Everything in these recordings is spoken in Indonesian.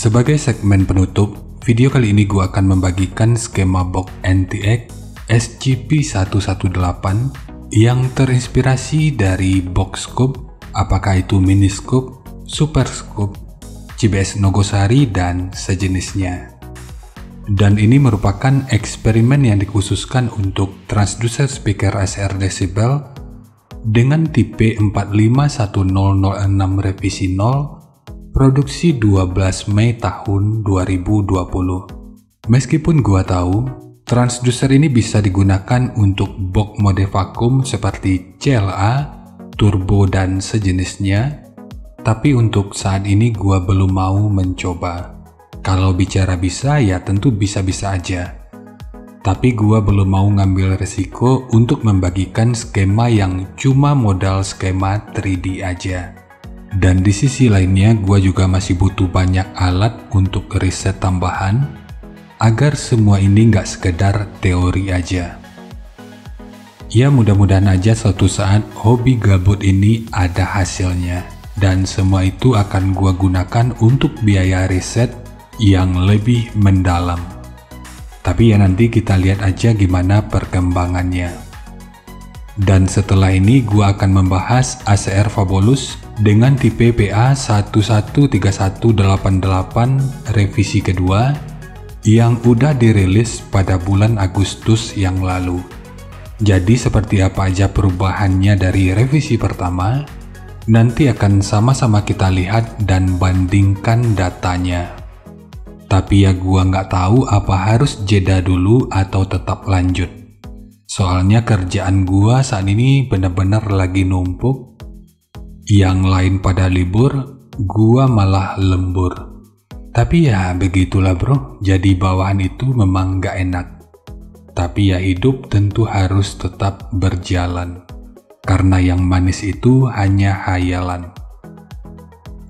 Sebagai segmen penutup, video kali ini gue akan membagikan skema box NTX SGP118 yang terinspirasi dari box scope, apakah itu mini scope, super scope, CBS Nogosari, dan sejenisnya. Dan ini merupakan eksperimen yang dikhususkan untuk transducer speaker SR Decibel dengan tipe 451006 revisi 0, produksi 12 Mei tahun 2020. Meskipun gua tahu, transducer ini bisa digunakan untuk box mode vakum seperti CLA, turbo, dan sejenisnya, tapi untuk saat ini gua belum mau mencoba. Kalau bicara bisa, ya tentu bisa-bisa aja. Tapi gua belum mau ngambil resiko untuk membagikan skema yang cuma modal skema 3D aja. Dan di sisi lainnya, gua juga masih butuh banyak alat untuk riset tambahan agar semua ini nggak sekedar teori aja. Ya, mudah-mudahan aja suatu saat hobi gabut ini ada hasilnya, dan semua itu akan gua gunakan untuk biaya riset yang lebih mendalam. Tapi ya nanti kita lihat aja gimana perkembangannya. Dan setelah ini gua akan membahas ACR Fabulous dengan tipe PA113188 revisi kedua yang udah dirilis pada bulan Agustus yang lalu. Jadi seperti apa aja perubahannya dari revisi pertama, nanti akan sama-sama kita lihat dan bandingkan datanya. Tapi ya gua nggak tahu apa harus jeda dulu atau tetap lanjut. Soalnya kerjaan gua saat ini bener-bener lagi numpuk. Yang lain pada libur, gua malah lembur. Tapi ya begitulah bro, jadi bawahan itu memang gak enak. Tapi ya hidup tentu harus tetap berjalan. Karena yang manis itu hanya hayalan.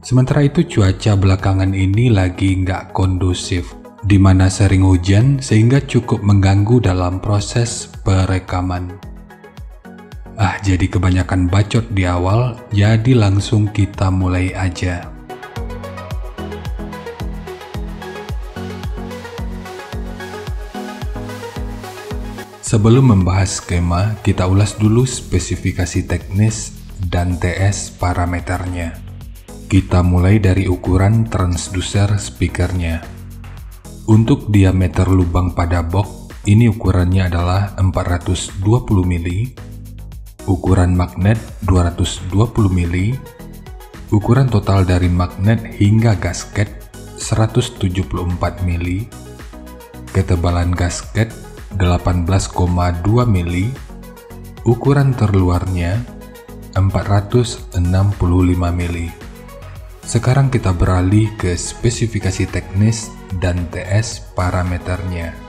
Sementara itu cuaca belakangan ini lagi gak kondusif, di mana sering hujan sehingga cukup mengganggu dalam proses perekaman. Jadi kebanyakan bacot di awal, jadi langsung kita mulai aja. Sebelum membahas skema, kita ulas dulu spesifikasi teknis dan TS parameternya. Kita mulai dari ukuran transducer speakernya. Untuk diameter lubang pada box, ini ukurannya adalah 420 mili, ukuran magnet 220 mili, ukuran total dari magnet hingga gasket 174 mili, ketebalan gasket 18,2 mili, ukuran terluarnya 465 mili. Sekarang kita beralih ke spesifikasi teknis dan TS parameternya.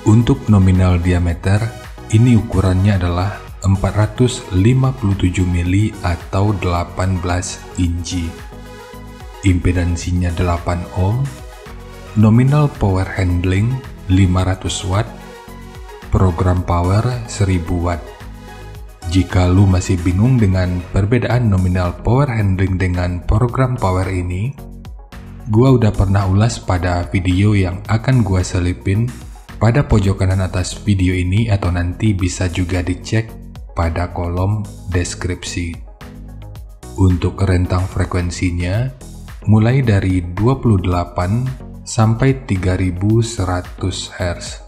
Untuk nominal diameter, ini ukurannya adalah 457 mili atau 18 inci. Impedansinya 8 ohm, nominal power handling 500 watt, program power 1000 watt. Jika lu masih bingung dengan perbedaan nominal power handling dengan program power ini, gua udah pernah ulas pada video yang akan gua selipin pada pojok kanan atas video ini, atau nanti bisa juga dicek pada kolom deskripsi. Untuk rentang frekuensinya mulai dari 28 sampai 3100 Hz.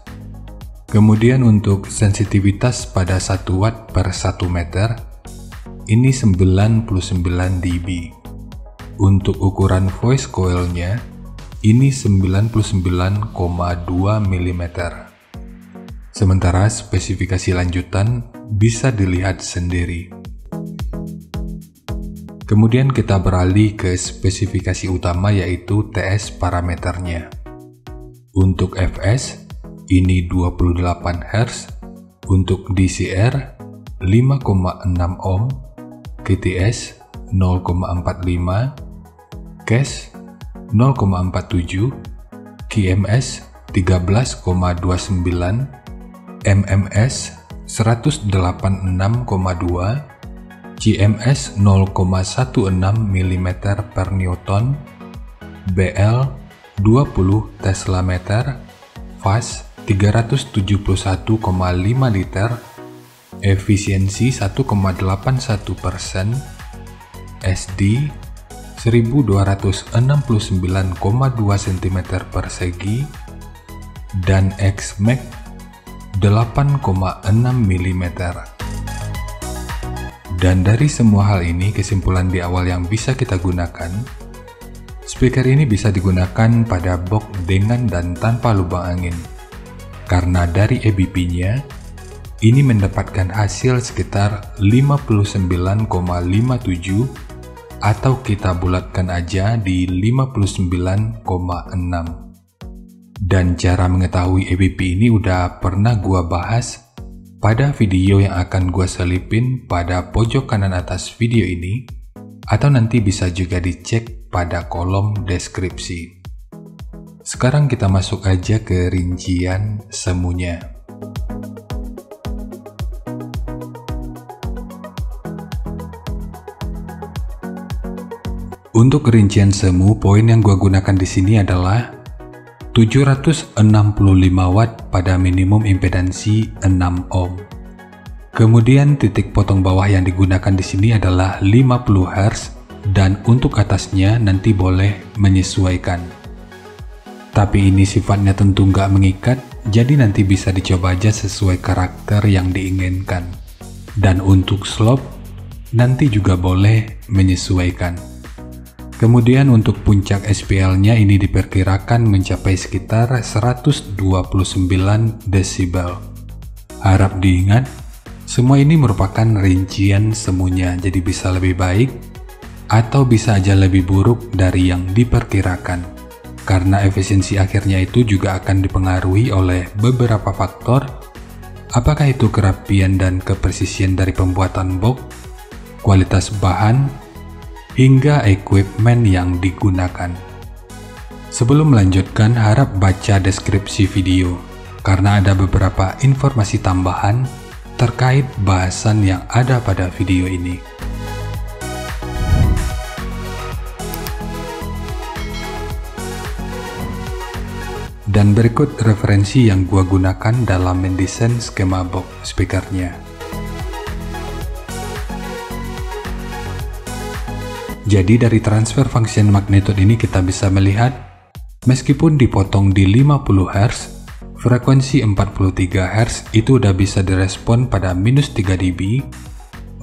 Kemudian untuk sensitivitas pada 1 watt per 1 meter, ini 99 dB. Untuk ukuran voice coilnya, ini 99,2 mm. Sementara spesifikasi lanjutan bisa dilihat sendiri. Kemudian kita beralih ke spesifikasi utama, yaitu TS parameternya. Untuk Fs, ini 28 Hz, untuk DCR 5,6 ohm, KTS 0,45, CAS 0,47, KMS 13,29, MMS 186,2, CMS 0,16 mm per Newton, BL 20 Tesla meter, fast 371,5 liter, efisiensi 1,81%, SD 1269,2 cm persegi, dan Xmax 8,6 mm. Dan dari semua hal ini, kesimpulan di awal yang bisa kita gunakan, speaker ini bisa digunakan pada box dengan dan tanpa lubang angin. Karena dari EBP-nya, ini mendapatkan hasil sekitar 59,57 atau kita bulatkan aja di 59,6. Dan cara mengetahui EBP ini udah pernah gua bahas pada video yang akan gua selipin pada pojok kanan atas video ini, atau nanti bisa juga dicek pada kolom deskripsi. Sekarang kita masuk aja ke rincian semuanya. Untuk rincian semu, poin yang gua gunakan di sini adalah 765 watt pada minimum impedansi 6 ohm. Kemudian titik potong bawah yang digunakan di sini adalah 50 Hz dan untuk atasnya nanti boleh menyesuaikan. Tapi ini sifatnya tentu nggak mengikat, jadi nanti bisa dicoba aja sesuai karakter yang diinginkan. Dan untuk slope nanti juga boleh menyesuaikan. Kemudian untuk puncak SPL-nya ini diperkirakan mencapai sekitar 129 desibel. Harap diingat, semua ini merupakan rincian semuanya, jadi bisa lebih baik atau bisa aja lebih buruk dari yang diperkirakan. Karena efisiensi akhirnya itu juga akan dipengaruhi oleh beberapa faktor, apakah itu kerapian dan kepresisian dari pembuatan box, kualitas bahan, hingga equipment yang digunakan. Sebelum melanjutkan, harap baca deskripsi video, karena ada beberapa informasi tambahan terkait bahasan yang ada pada video ini. Dan berikut referensi yang gua gunakan dalam mendesain skema box speakernya. Jadi dari transfer function magnitude ini kita bisa melihat, meskipun dipotong di 50 Hz, frekuensi 43 Hz itu udah bisa direspon pada minus 3 dB,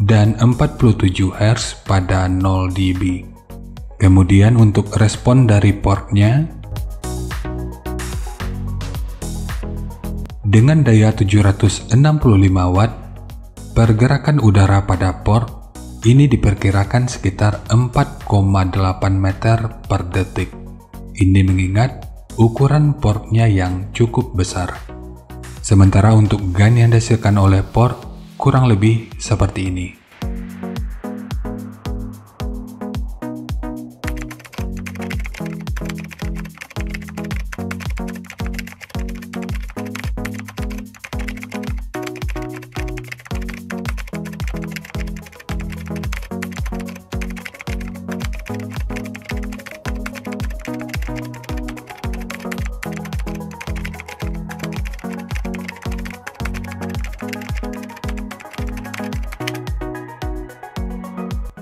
dan 47 Hz pada 0 dB. Kemudian untuk respon dari portnya, dengan daya 765 watt, pergerakan udara pada port ini diperkirakan sekitar 4,8 meter per detik. Ini mengingat ukuran portnya yang cukup besar. Sementara untuk gain yang dihasilkan oleh port kurang lebih seperti ini.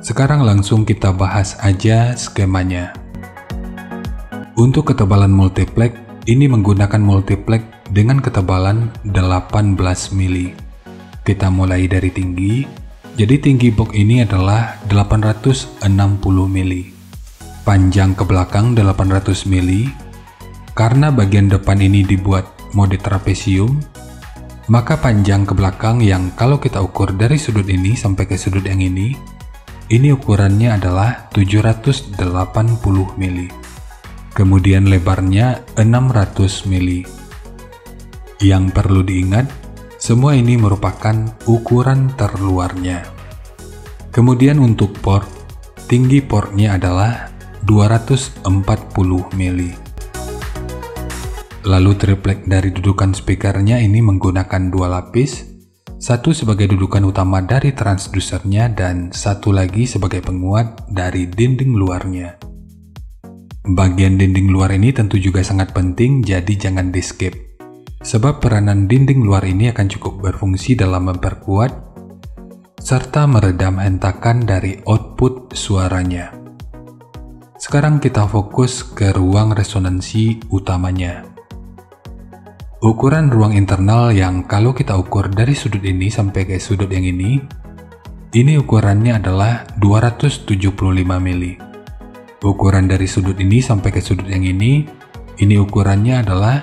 Sekarang langsung kita bahas aja skemanya. Untuk ketebalan multiplex, ini menggunakan multiplex dengan ketebalan 18 mili. Kita mulai dari tinggi, jadi tinggi box ini adalah 860 mili. Panjang ke belakang 800 mili. Karena bagian depan ini dibuat mode trapesium, maka panjang ke belakang yang kalau kita ukur dari sudut ini sampai ke sudut yang ini ukurannya adalah 780 mili. Kemudian lebarnya 600 mili. Yang perlu diingat, semua ini merupakan ukuran terluarnya. Kemudian untuk port, tinggi portnya adalah 240 mili. Lalu triplek dari dudukan speakernya ini menggunakan dua lapis, Satu sebagai dudukan utama dari transdusernya dan satu lagi sebagai penguat dari dinding luarnya. Bagian dinding luar ini tentu juga sangat penting, jadi jangan di-skip. Sebab peranan dinding luar ini akan cukup berfungsi dalam memperkuat serta meredam hentakan dari output suaranya. Sekarang kita fokus ke ruang resonansi utamanya. Ukuran ruang internal yang kalau kita ukur dari sudut ini sampai ke sudut yang ini ukurannya adalah 275 mili. Ukuran dari sudut ini sampai ke sudut yang ini ukurannya adalah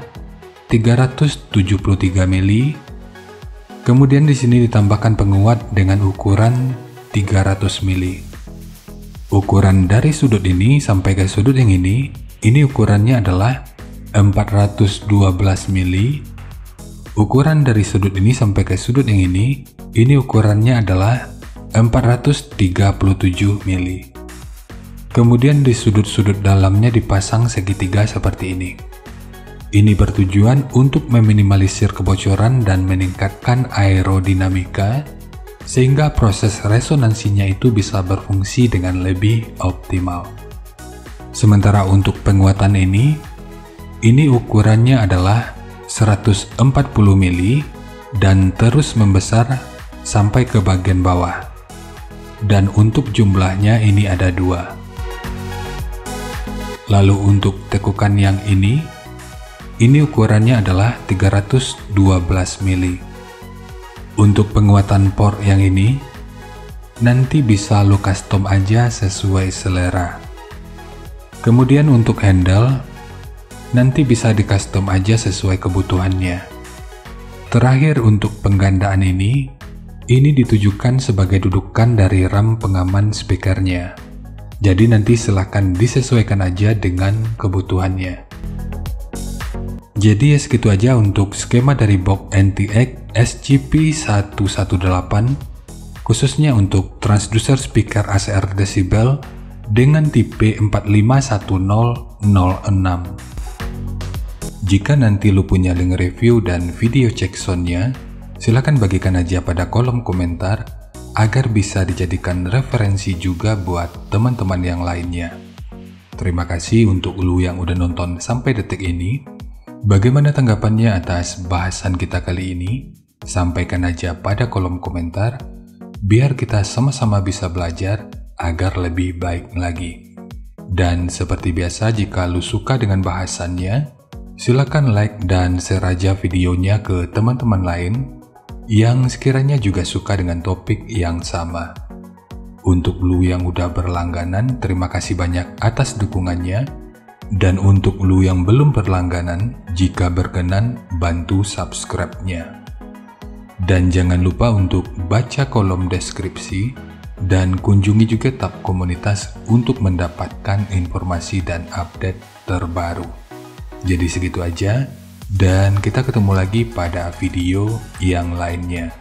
373 mili. Kemudian di sini ditambahkan penguat dengan ukuran 300 mili. Ukuran dari sudut ini sampai ke sudut yang ini ukurannya adalah 412 mili. Ukuran dari sudut ini sampai ke sudut yang ini ukurannya adalah 437 mili. Kemudian di sudut-sudut dalamnya dipasang segitiga seperti ini. Ini bertujuan untuk meminimalisir kebocoran dan meningkatkan aerodinamika sehingga proses resonansinya itu bisa berfungsi dengan lebih optimal. Sementara untuk penguatan ini ukurannya adalah 140 mili dan terus membesar sampai ke bagian bawah. Dan untuk jumlahnya ini ada 2. Lalu untuk tekukan yang ini ukurannya adalah 312 mili. Untuk penguatan port yang ini nanti bisa lo custom aja sesuai selera. Kemudian untuk handle nanti bisa di-custom aja sesuai kebutuhannya. Terakhir untuk penggandaan ini ditujukan sebagai dudukan dari ram pengaman speakernya. Jadi nanti silahkan disesuaikan aja dengan kebutuhannya. Jadi segitu aja untuk skema dari box NTX SGP118 khususnya untuk transducer speaker ACR Decibel dengan tipe 451006. Jika nanti lu punya link review dan video cek soundnya, silahkan bagikan aja pada kolom komentar agar bisa dijadikan referensi juga buat teman-teman yang lainnya. Terima kasih untuk lu yang udah nonton sampai detik ini. Bagaimana tanggapannya atas bahasan kita kali ini? Sampaikan aja pada kolom komentar, biar kita sama-sama bisa belajar agar lebih baik lagi. Dan seperti biasa, jika lu suka dengan bahasannya, silakan like dan share aja videonya ke teman-teman lain yang sekiranya juga suka dengan topik yang sama. Untuk lu yang udah berlangganan, terima kasih banyak atas dukungannya. Dan untuk lu yang belum berlangganan, jika berkenan bantu subscribe-nya. Dan jangan lupa untuk baca kolom deskripsi dan kunjungi juga tab komunitas untuk mendapatkan informasi dan update terbaru. Jadi segitu aja, dan kita ketemu lagi pada video yang lainnya.